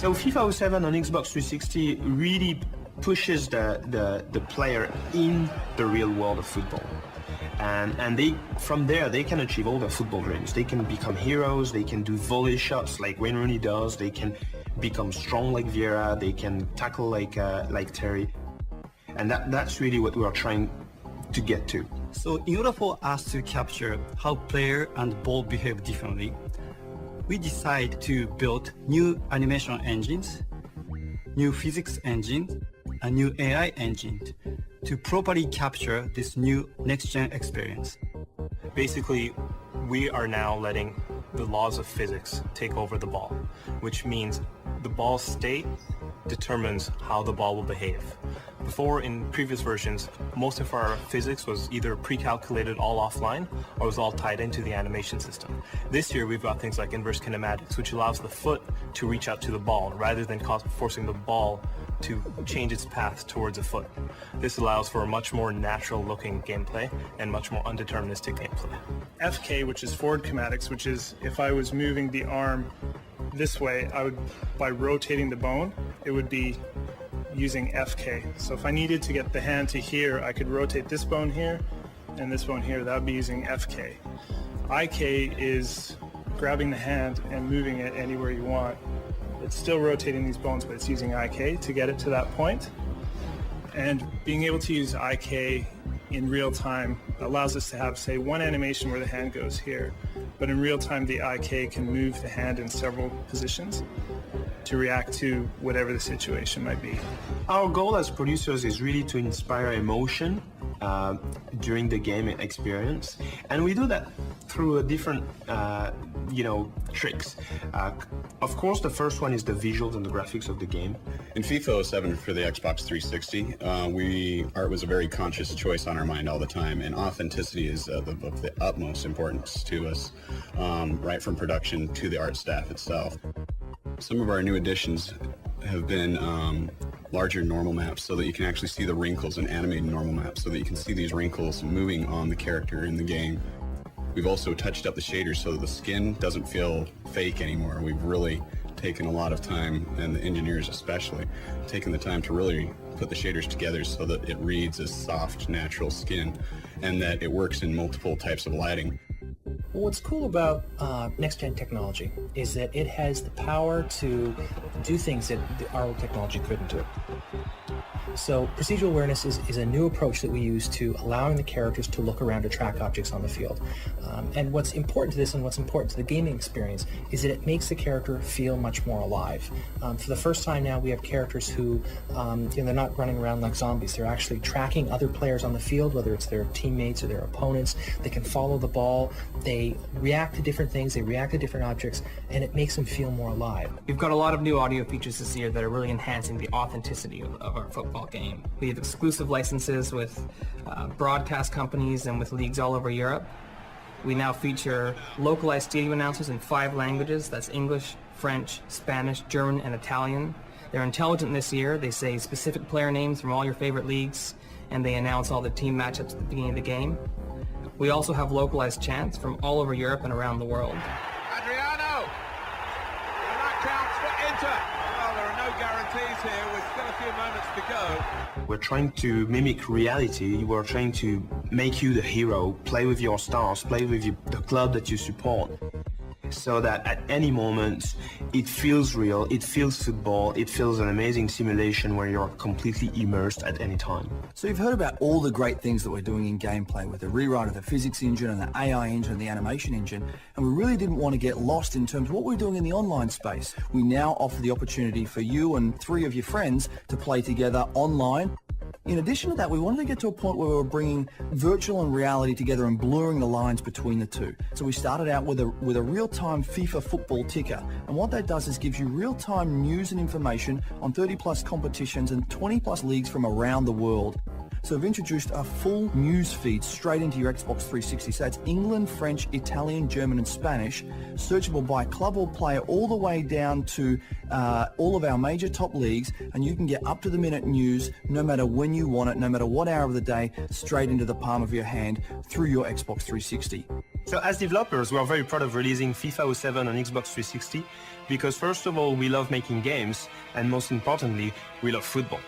So FIFA 07 on Xbox 360 really pushes the player in the real world of football. And they, from there, they can achieve all their football dreams. They can become heroes, they can do volley shots like Wayne Rooney does, they can become strong like Vieira, they can tackle like Terry. And that's really what we are trying to get to. So in order for us to capture how player and ball behave differently, we decide to build new animation engines, new physics engines, and new AI engines to properly capture this new next-gen experience. Basically, we are now letting the laws of physics take over the ball, which means the ball's state determines how the ball will behave. Before, in previous versions, most of our physics was either pre-calculated all offline or was all tied into the animation system. This year we've got things like inverse kinematics, which allows the foot to reach out to the ball rather than forcing the ball to change its path towards a foot. This allows for a much more natural looking gameplay and much more undeterministic gameplay. FK, which is forward kinematics, which is if I was moving the arm this way, I would, by rotating the bone, it would be using FK. So if I needed to get the hand to here, I could rotate this bone here and this bone here. That would be using FK. IK is grabbing the hand and moving it anywhere you want. It's still rotating these bones, but it's using IK to get it to that point. And being able to use IK in real time allows us to have, say, one animation where the hand goes here, but in real time the IK can move the hand in several positions to react to whatever the situation might be. Our goal as producers is really to inspire emotion during the game experience, and we do that through different tricks. Of course, the first one is the visuals and the graphics of the game. In FIFA 07 for the Xbox 360, art was a very conscious choice on our mind all the time, and authenticity is of the utmost importance to us, right from production to the art staff itself. Some of our new additions have been larger normal maps so that you can actually see the wrinkles, and animated normal maps so that you can see these wrinkles moving on the character in the game. We've also touched up the shaders so that the skin doesn't feel fake anymore. We've really taken a lot of time, and the engineers especially, taken the time to really put the shaders together so that it reads as soft, natural skin, and that it works in multiple types of lighting. Well, what's cool about next-gen technology is that it has the power to do things that our old technology couldn't do. So procedural awareness is a new approach that we use to allowing the characters to look around to track objects on the field. And what's important to this and what's important to the gaming experience is that it makes the character feel much more alive. For the first time now, we have characters who, they're not running around like zombies. They're actually tracking other players on the field, whether it's their teammates or their opponents. They can follow the ball. They react to different things. They react to different objects, and it makes them feel more alive. We've got a lot of new audio features this year that are really enhancing the authenticity of our football game. We have exclusive licenses with broadcast companies and with leagues all over Europe. We now feature localized stadium announcers in 5 languages. That's English, French, Spanish, German, and Italian. They're intelligent this year. They say specific player names from all your favorite leagues, and they announce all the team matchups at the beginning of the game. We also have localized chants from all over Europe and around the world. Adriano! And that counts for Inter. Well, there are no guarantees here. With still a few moments to go. We're trying to mimic reality. We're trying to make you the hero, play with your stars, play with the club that you support, so that at any moment it feels real, it feels football, it feels an amazing simulation where you're completely immersed at any time. So you've heard about all the great things that we're doing in gameplay with the rewrite of the physics engine and the AI engine and the animation engine, and we really didn't want to get lost in terms of what we're doing in the online space. We now offer the opportunity for you and 3 of your friends to play together online. In addition to that, we wanted to get to a point where we were bringing virtual and reality together and blurring the lines between the two. So we started out with a real-time FIFA football ticker, and what that does is gives you real-time news and information on 30-plus competitions and 20-plus leagues from around the world. So we've introduced a full news feed straight into your Xbox 360. So that's England, French, Italian, German, and Spanish, searchable by club or player all the way down to all of our major top leagues, and you can get up-to-the-minute news no matter when you want it, no matter what hour of the day, straight into the palm of your hand through your Xbox 360. So as developers, we are very proud of releasing FIFA 07 on Xbox 360 because first of all, we love making games, and most importantly, we love football.